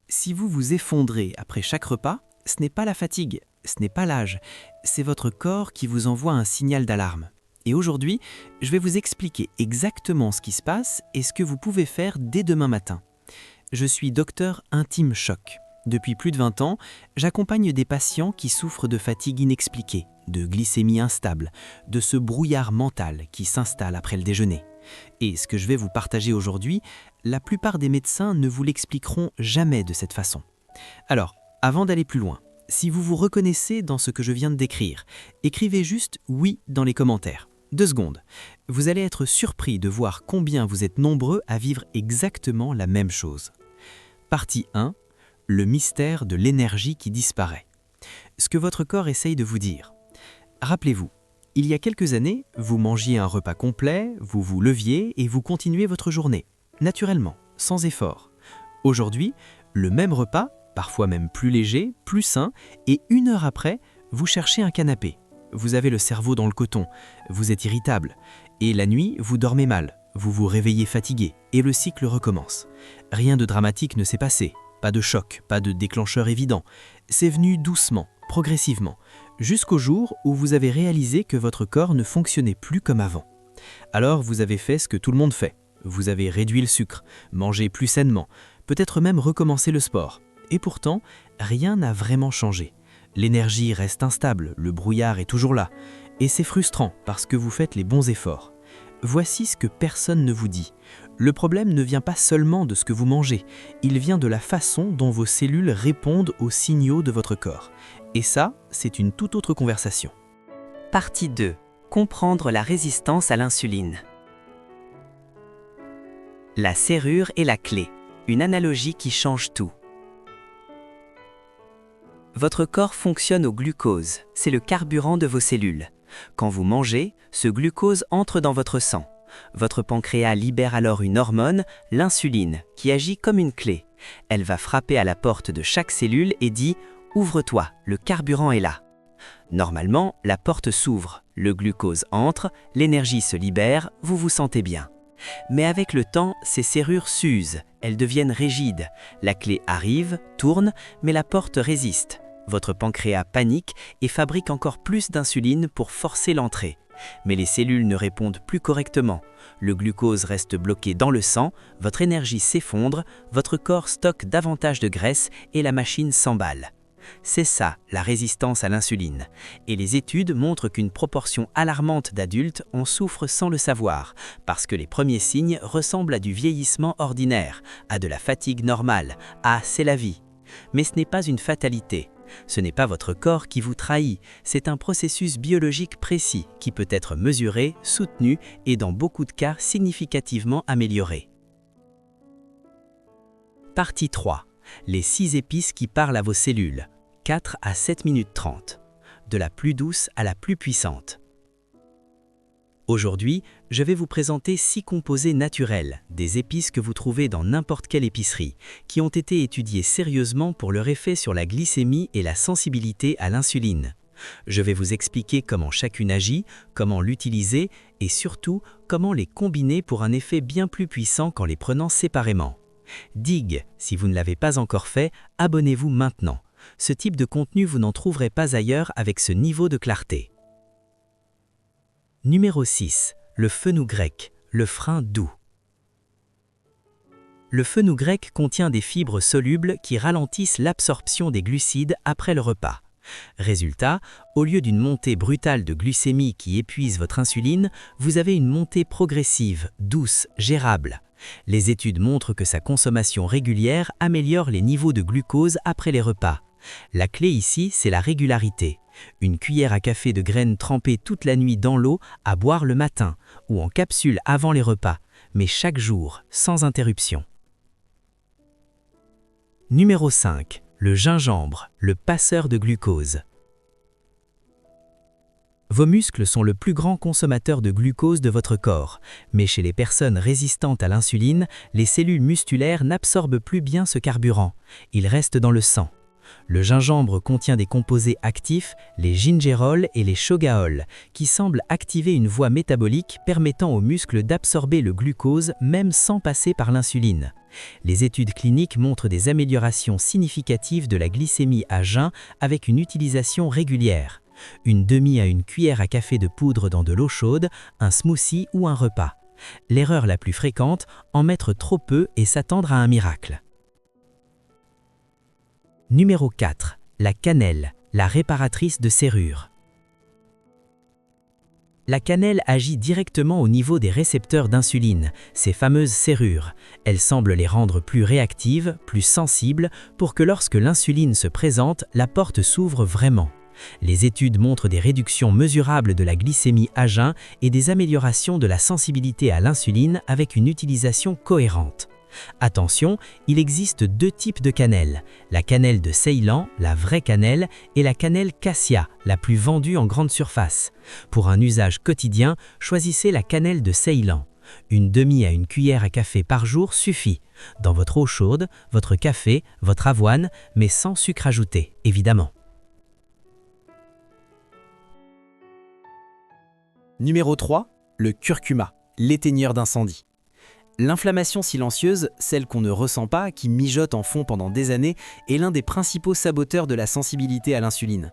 Si vous vous effondrez après chaque repas, ce n'est pas la fatigue, ce n'est pas l'âge, c'est votre corps qui vous envoie un signal d'alarme. Et aujourd'hui, je vais vous expliquer exactement ce qui se passe et ce que vous pouvez faire dès demain matin. Je suis docteur Intime Choc. Depuis plus de 20 ans, j'accompagne des patients qui souffrent de fatigue inexpliquée, de glycémie instable, de ce brouillard mental qui s'installe après le déjeuner. Et ce que je vais vous partager aujourd'hui, la plupart des médecins ne vous l'expliqueront jamais de cette façon. Alors, avant d'aller plus loin, si vous vous reconnaissez dans ce que je viens de décrire, écrivez juste « oui » dans les commentaires. 2 secondes. Vous allez être surpris de voir combien vous êtes nombreux à vivre exactement la même chose. Partie 1. Le mystère de l'énergie qui disparaît. Ce que votre corps essaye de vous dire. Rappelez-vous, il y a quelques années, vous mangiez un repas complet, vous vous leviez et vous continuez votre journée, naturellement, sans effort. Aujourd'hui, le même repas, parfois même plus léger, plus sain, et 1 heure après, vous cherchez un canapé. Vous avez le cerveau dans le coton, vous êtes irritable, et la nuit, vous dormez mal, vous vous réveillez fatigué, et le cycle recommence. Rien de dramatique ne s'est passé, pas de choc, pas de déclencheur évident. C'est venu doucement, progressivement, jusqu'au jour où vous avez réalisé que votre corps ne fonctionnait plus comme avant. Alors vous avez fait ce que tout le monde fait. Vous avez réduit le sucre, mangé plus sainement, peut-être même recommencé le sport. Et pourtant, rien n'a vraiment changé. L'énergie reste instable, le brouillard est toujours là. Et c'est frustrant parce que vous faites les bons efforts. Voici ce que personne ne vous dit. Le problème ne vient pas seulement de ce que vous mangez, il vient de la façon dont vos cellules répondent aux signaux de votre corps. Et ça, c'est une toute autre conversation. Partie 2. Comprendre la résistance à l'insuline. La serrure est la clé, une analogie qui change tout. Votre corps fonctionne au glucose, c'est le carburant de vos cellules. Quand vous mangez, ce glucose entre dans votre sang. Votre pancréas libère alors une hormone, l'insuline, qui agit comme une clé. Elle va frapper à la porte de chaque cellule et dit « Ouvre-toi, le carburant est là ». Normalement, la porte s'ouvre, le glucose entre, l'énergie se libère, vous vous sentez bien. Mais avec le temps, ces serrures s'usent, elles deviennent rigides. La clé arrive, tourne, mais la porte résiste. Votre pancréas panique et fabrique encore plus d'insuline pour forcer l'entrée. Mais les cellules ne répondent plus correctement. Le glucose reste bloqué dans le sang, votre énergie s'effondre, votre corps stocke davantage de graisse et la machine s'emballe. C'est ça, la résistance à l'insuline. Et les études montrent qu'une proportion alarmante d'adultes en souffrent sans le savoir, parce que les premiers signes ressemblent à du vieillissement ordinaire, à de la fatigue normale, à « c'est la vie ». Mais ce n'est pas une fatalité. Ce n'est pas votre corps qui vous trahit, c'est un processus biologique précis qui peut être mesuré, soutenu et dans beaucoup de cas significativement amélioré. Partie 3. Les 6 épices qui parlent à vos cellules. 4 à 7 minutes 30. De la plus douce à la plus puissante. Aujourd'hui, je vais vous présenter 6 composés naturels, des épices que vous trouvez dans n'importe quelle épicerie, qui ont été étudiés sérieusement pour leur effet sur la glycémie et la sensibilité à l'insuline. Je vais vous expliquer comment chacune agit, comment l'utiliser et surtout comment les combiner pour un effet bien plus puissant qu'en les prenant séparément. Dig, si vous ne l'avez pas encore fait, abonnez-vous maintenant. Ce type de contenu, vous n'en trouverez pas ailleurs avec ce niveau de clarté. Numéro 6. Le fenugrec, le frein doux. Le fenugrec contient des fibres solubles qui ralentissent l'absorption des glucides après le repas. Résultat, au lieu d'une montée brutale de glycémie qui épuise votre insuline, vous avez une montée progressive, douce, gérable. Les études montrent que sa consommation régulière améliore les niveaux de glucose après les repas. La clé ici, c'est la régularité. Une cuillère à café de graines trempées toute la nuit dans l'eau à boire le matin ou en capsule avant les repas, mais chaque jour, sans interruption. Numéro 5. Le gingembre, le passeur de glucose. Vos muscles sont le plus grand consommateur de glucose de votre corps, mais chez les personnes résistantes à l'insuline, les cellules musculaires n'absorbent plus bien ce carburant. Il reste dans le sang. Le gingembre contient des composés actifs, les gingérols et les chogaols, qui semblent activer une voie métabolique permettant aux muscles d'absorber le glucose même sans passer par l'insuline. Les études cliniques montrent des améliorations significatives de la glycémie à jeun avec une utilisation régulière. Une demi à une cuillère à café de poudre dans de l'eau chaude, un smoothie ou un repas. L'erreur la plus fréquente, en mettre trop peu et s'attendre à un miracle. Numéro 4. La cannelle, la réparatrice de serrures. La cannelle agit directement au niveau des récepteurs d'insuline, ces fameuses serrures. Elle semble les rendre plus réactives, plus sensibles, pour que lorsque l'insuline se présente, la porte s'ouvre vraiment. Les études montrent des réductions mesurables de la glycémie à jeun et des améliorations de la sensibilité à l'insuline avec une utilisation cohérente. Attention, il existe deux types de cannelle, la cannelle de Ceylan, la vraie cannelle, et la cannelle Cassia, la plus vendue en grande surface. Pour un usage quotidien, choisissez la cannelle de Ceylan. Une demi à une cuillère à café par jour suffit. Dans votre eau chaude, votre café, votre avoine, mais sans sucre ajouté, évidemment. Numéro 3, le curcuma, l'éteigneur d'incendie. L'inflammation silencieuse, celle qu'on ne ressent pas, qui mijote en fond pendant des années, est l'un des principaux saboteurs de la sensibilité à l'insuline.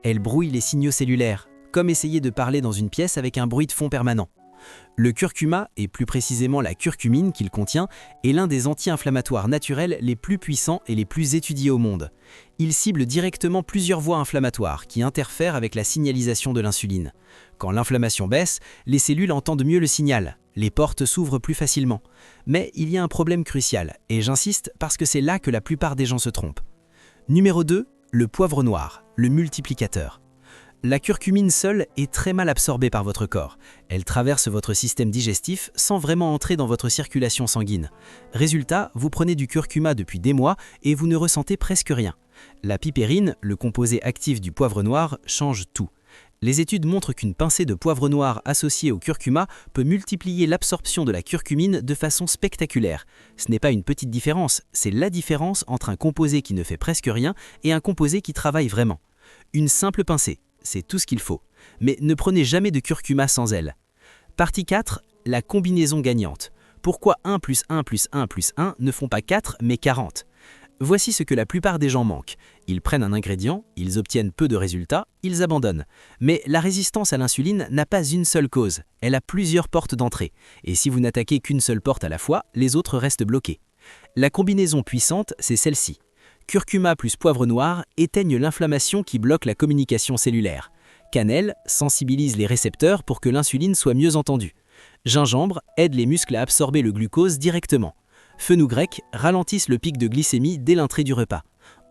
Elle brouille les signaux cellulaires, comme essayer de parler dans une pièce avec un bruit de fond permanent. Le curcuma, et plus précisément la curcumine qu'il contient, est l'un des anti-inflammatoires naturels les plus puissants et les plus étudiés au monde. Il cible directement plusieurs voies inflammatoires qui interfèrent avec la signalisation de l'insuline. Quand l'inflammation baisse, les cellules entendent mieux le signal, les portes s'ouvrent plus facilement. Mais il y a un problème crucial, et j'insiste parce que c'est là que la plupart des gens se trompent. Numéro 2, le poivre noir, le multiplicateur. La curcumine seule est très mal absorbée par votre corps. Elle traverse votre système digestif sans vraiment entrer dans votre circulation sanguine. Résultat, vous prenez du curcuma depuis des mois et vous ne ressentez presque rien. La pipérine, le composé actif du poivre noir, change tout. Les études montrent qu'une pincée de poivre noir associée au curcuma peut multiplier l'absorption de la curcumine de façon spectaculaire. Ce n'est pas une petite différence, c'est la différence entre un composé qui ne fait presque rien et un composé qui travaille vraiment. Une simple pincée, c'est tout ce qu'il faut. Mais ne prenez jamais de curcuma sans elle. Partie 4, la combinaison gagnante. Pourquoi 1 plus 1 plus 1 plus 1 ne font pas 4 mais 40 ? Voici ce que la plupart des gens manquent. Ils prennent un ingrédient, ils obtiennent peu de résultats, ils abandonnent. Mais la résistance à l'insuline n'a pas une seule cause, elle a plusieurs portes d'entrée. Et si vous n'attaquez qu'une seule porte à la fois, les autres restent bloqués. La combinaison puissante, c'est celle-ci. Curcuma plus poivre noir éteignent l'inflammation qui bloque la communication cellulaire. Cannelle sensibilise les récepteurs pour que l'insuline soit mieux entendue. Gingembre aide les muscles à absorber le glucose directement. Fenouil grec ralentissent le pic de glycémie dès l'entrée du repas.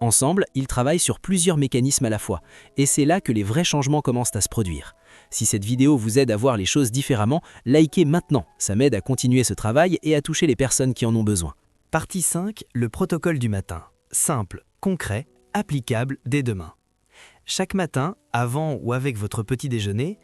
Ensemble, ils travaillent sur plusieurs mécanismes à la fois, et c'est là que les vrais changements commencent à se produire. Si cette vidéo vous aide à voir les choses différemment, likez maintenant, ça m'aide à continuer ce travail et à toucher les personnes qui en ont besoin. Partie 5, le protocole du matin. Simple, concret, applicable dès demain. Chaque matin, avant ou avec votre petit déjeuner,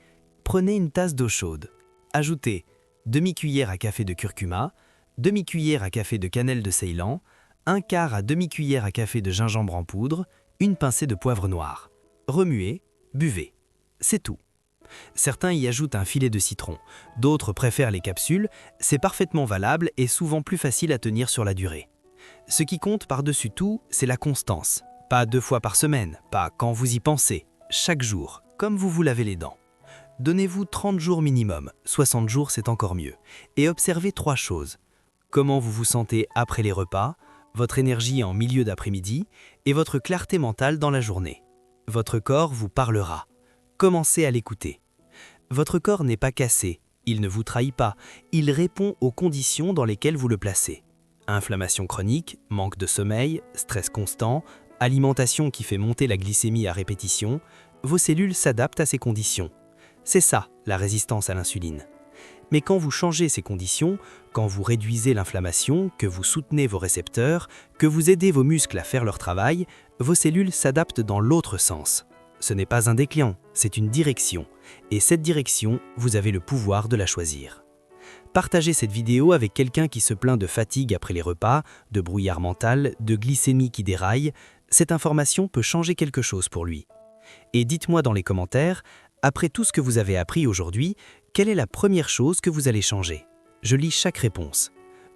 prenez une tasse d'eau chaude. Ajoutez demi-cuillère à café de curcuma, demi-cuillère à café de cannelle de Ceylan, un quart à demi-cuillère à café de gingembre en poudre, une pincée de poivre noir. Remuez, buvez. C'est tout. Certains y ajoutent un filet de citron, d'autres préfèrent les capsules, c'est parfaitement valable et souvent plus facile à tenir sur la durée. Ce qui compte par-dessus tout, c'est la constance. Pas 2 fois par semaine, pas quand vous y pensez, chaque jour, comme vous vous lavez les dents. Donnez-vous 30 jours minimum, 60 jours c'est encore mieux, et observez 3 choses. Comment vous vous sentez après les repas, votre énergie en milieu d'après-midi et votre clarté mentale dans la journée. Votre corps vous parlera. Commencez à l'écouter. Votre corps n'est pas cassé, il ne vous trahit pas, il répond aux conditions dans lesquelles vous le placez. Inflammation chronique, manque de sommeil, stress constant, alimentation qui fait monter la glycémie à répétition, vos cellules s'adaptent à ces conditions. C'est ça, la résistance à l'insuline. Mais quand vous changez ces conditions, quand vous réduisez l'inflammation, que vous soutenez vos récepteurs, que vous aidez vos muscles à faire leur travail, vos cellules s'adaptent dans l'autre sens. Ce n'est pas un décliant, c'est une direction. Et cette direction, vous avez le pouvoir de la choisir. Partagez cette vidéo avec quelqu'un qui se plaint de fatigue après les repas, de brouillard mental, de glycémie qui déraille. cette information peut changer quelque chose pour lui. Et dites-moi dans les commentaires, après tout ce que vous avez appris aujourd'hui, quelle est la première chose que vous allez changer? Je lis chaque réponse.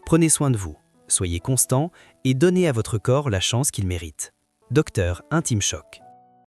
Prenez soin de vous, soyez constant et donnez à votre corps la chance qu'il mérite. Docteur Intime Choc.